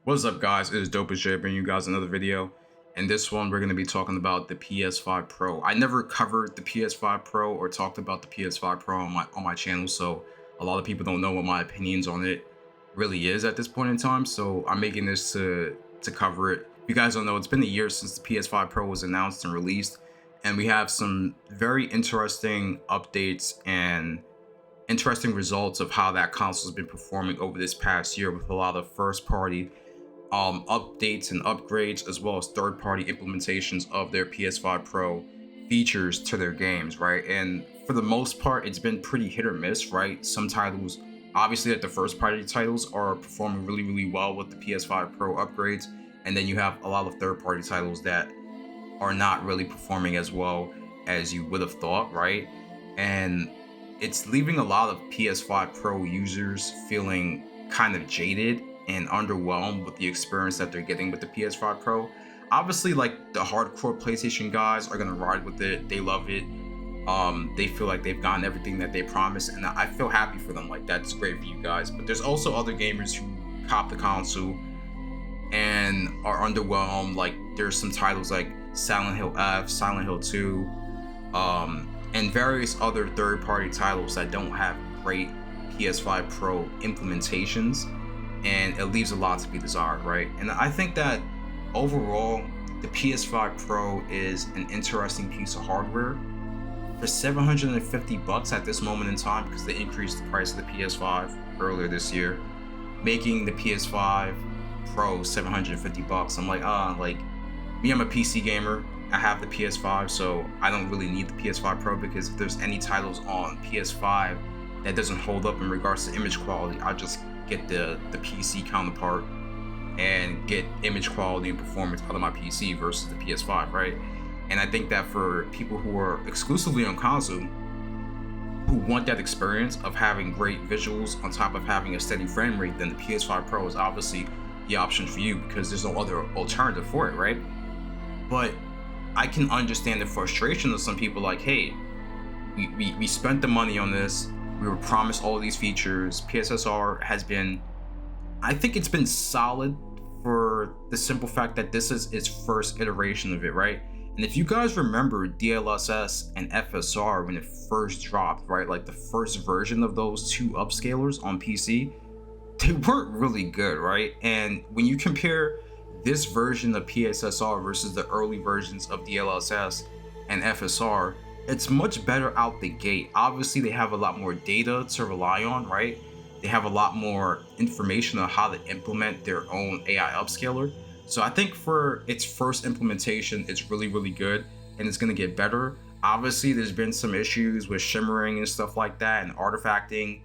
What's up, guys? It is Dope as J bringing you guys another video. In this one, we're going to be talking about the PS5 Pro. I never covered the PS5 Pro or talked about the PS5 Pro on my channel, so a lot of people don't know what my opinions on it really is at this point in time. So I'm making this to cover it. If you guys don't know, it's been a year since the PS5 Pro was announced and released, and we have some very interesting updates and interesting results of how that console has been performing over this past year with a lot of first-party updates and upgrades, as well as third-party implementations of their PS5 Pro features to their games, right? And for the most part, it's been pretty hit or miss, right? Some titles, obviously, like the first-party titles, are performing really, really well with the PS5 Pro upgrades, and then you have a lot of third-party titles that are not really performing as well as you would have thought, right? And it's leaving a lot of PS5 Pro users feeling kind of jaded and underwhelmed with the experience that they're getting with the PS5 Pro. Obviously, like the hardcore PlayStation guys are gonna ride with it. They love it. They feel like they've gotten everything that they promised, and I feel happy for them. Like, that's great for you guys. But there's also other gamers who cop the console and are underwhelmed. Like, there's some titles like Silent Hill F, Silent Hill 2, and various other third-party titles that don't have great PS5 Pro implementations, and it leaves a lot to be desired, right? And I think that overall, the PS5 Pro is an interesting piece of hardware. For $750 at this moment in time, because they increased the price of the PS5 earlier this year, making the PS5 Pro $750. I'm like me, I'm a PC gamer. I have the PS5, so I don't really need the PS5 Pro, because if there's any titles on PS5 that doesn't hold up in regards to image quality, I'll just get the PC counterpart and get image quality and performance out of my PC versus the PS5, right? And I think that for people who are exclusively on console, who want that experience of having great visuals on top of having a steady frame rate, then the PS5 Pro is obviously the option for you, because there's no other alternative for it, right? But I can understand the frustration of some people, like, hey, we spent the money on this, we were promised all of these features. PSSR has been, I think it's been solid, for the simple fact that this is its first iteration of it, right? And if you guys remember DLSS and FSR when it first dropped, right, like the first version of those two upscalers on PC, they weren't really good, right? And when you compare this version of PSSR versus the early versions of DLSS and FSR, it's much better out the gate. Obviously, they have a lot more data to rely on, right? They have a lot more information on how to implement their own AI upscaler. So I think for its first implementation, it's really, really good, and it's going to get better. Obviously, there's been some issues with shimmering and stuff like that, and artifacting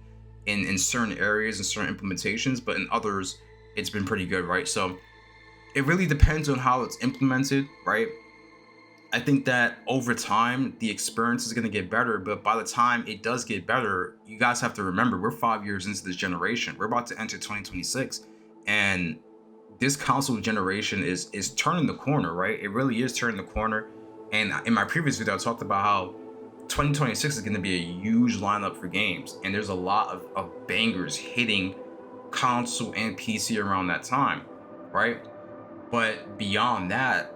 in certain areas and certain implementations, but in others, it's been pretty good, right? So it really depends on how it's implemented, right? I think that over time, the experience is going to get better, but by the time it does get better, you guys have to remember, we're 5 years into this generation. We're about to enter 2026, and this console generation is turning the corner, right? It really is turning the corner. And in my previous video, I talked about how 2026 is going to be a huge lineup for games, and there's a lot of bangers hitting console and PC around that time, right? But beyond that,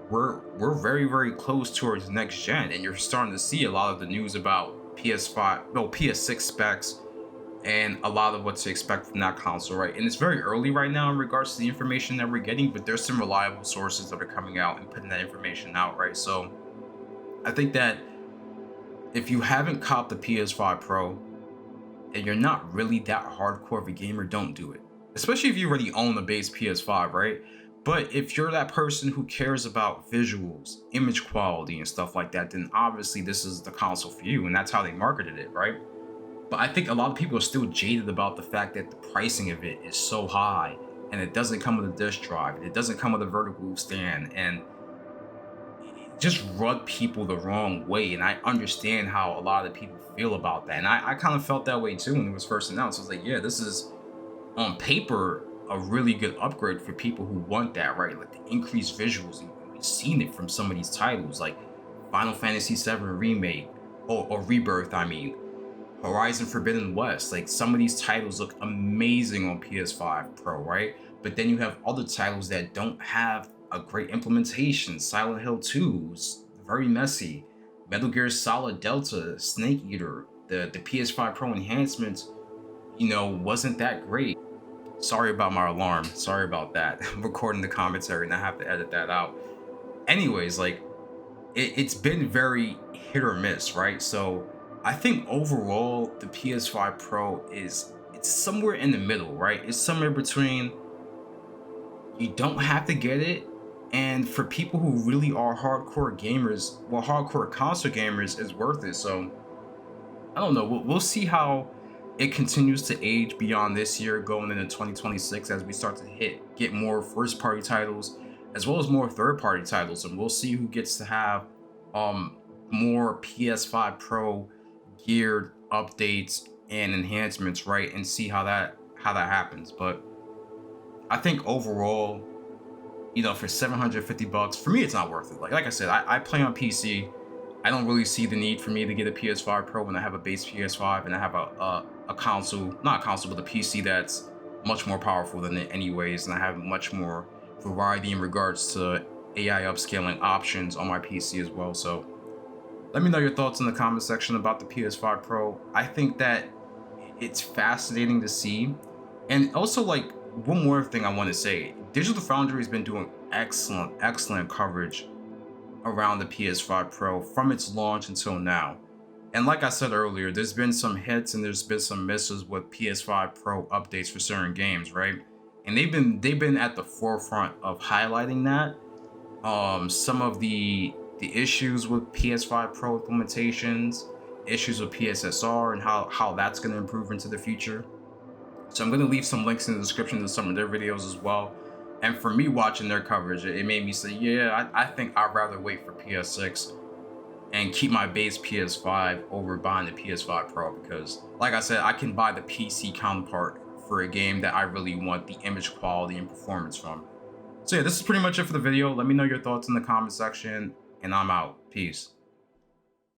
we're very, very close towards next gen, and you're starting to see a lot of the news about PS6 specs, and a lot of what to expect from that console, right? And it's very early right now in regards to the information that we're getting, but there's some reliable sources that are coming out and putting that information out, right? So I think that if you haven't copped the PS5 Pro and you're not really that hardcore of a gamer, don't do it. Especially if you already own a base PS5, right? But if you're that person who cares about visuals, image quality, and stuff like that, then obviously this is the console for you, and that's how they marketed it, right? But I think a lot of people are still jaded about the fact that the pricing of it is so high, and it doesn't come with a disk drive, and it doesn't come with a vertical stand, and it just rub people the wrong way. And I understand how a lot of people feel about that, and I kind of felt that way too when it was first announced. I was like, yeah, this is on paper a really good upgrade for people who want that, right? Like the increased visuals, and we've seen it from some of these titles like Final Fantasy VII Remake, or Rebirth, I mean, Horizon Forbidden West. Like, some of these titles look amazing on PS5 Pro, right? But then you have other titles that don't have a great implementation. Silent Hill 2 is very messy. Metal Gear Solid Delta, Snake Eater, the PS5 Pro enhancements, wasn't that great. Sorry about my alarm. Sorry about that. I'm recording the commentary and I have to edit that out. Anyways, like it's been very hit or miss, right? So I think overall the PS5 Pro it's somewhere in the middle, right? It's somewhere between you don't have to get it, and for people who really are hardcore gamers, well, hardcore console gamers, is worth it. So I don't know. We'll see how it continues to age beyond this year, going into 2026, as we start to get more first party titles as well as more third party titles, and we'll see who gets to have um more PS5 Pro geared updates and enhancements, right? And see how that happens. But I think overall, for 750 bucks, for me, it's not worth it. Like I said, I play on PC. I don't really see the need for me to get a PS5 Pro when I have a base PS5 and I have a console, not a console, but a PC that's much more powerful than it anyways, and I have much more variety in regards to AI upscaling options on my PC as well. So let me know your thoughts in the comment section about the PS5 Pro. I think that it's fascinating to see. And also, like, one more thing I want to say, Digital Foundry has been doing excellent coverage around the PS5 Pro from its launch until now. And like I said earlier, there's been some hits and there's been some misses with PS5 Pro updates for certain games, right? And they've been at the forefront of highlighting that. Some of the issues with PS5 Pro implementations, issues with PSSR, and how that's going to improve into the future. So I'm going to leave some links in the description to some of their videos as well. And for me watching their coverage, it made me say, yeah, I think I'd rather wait for PS6 and keep my base PS5 over buying the PS5 Pro, because like I said, I can buy the PC counterpart for a game that I really want the image quality and performance from. So yeah, this is pretty much it for the video. Let me know your thoughts in the comment section, and I'm out. Peace.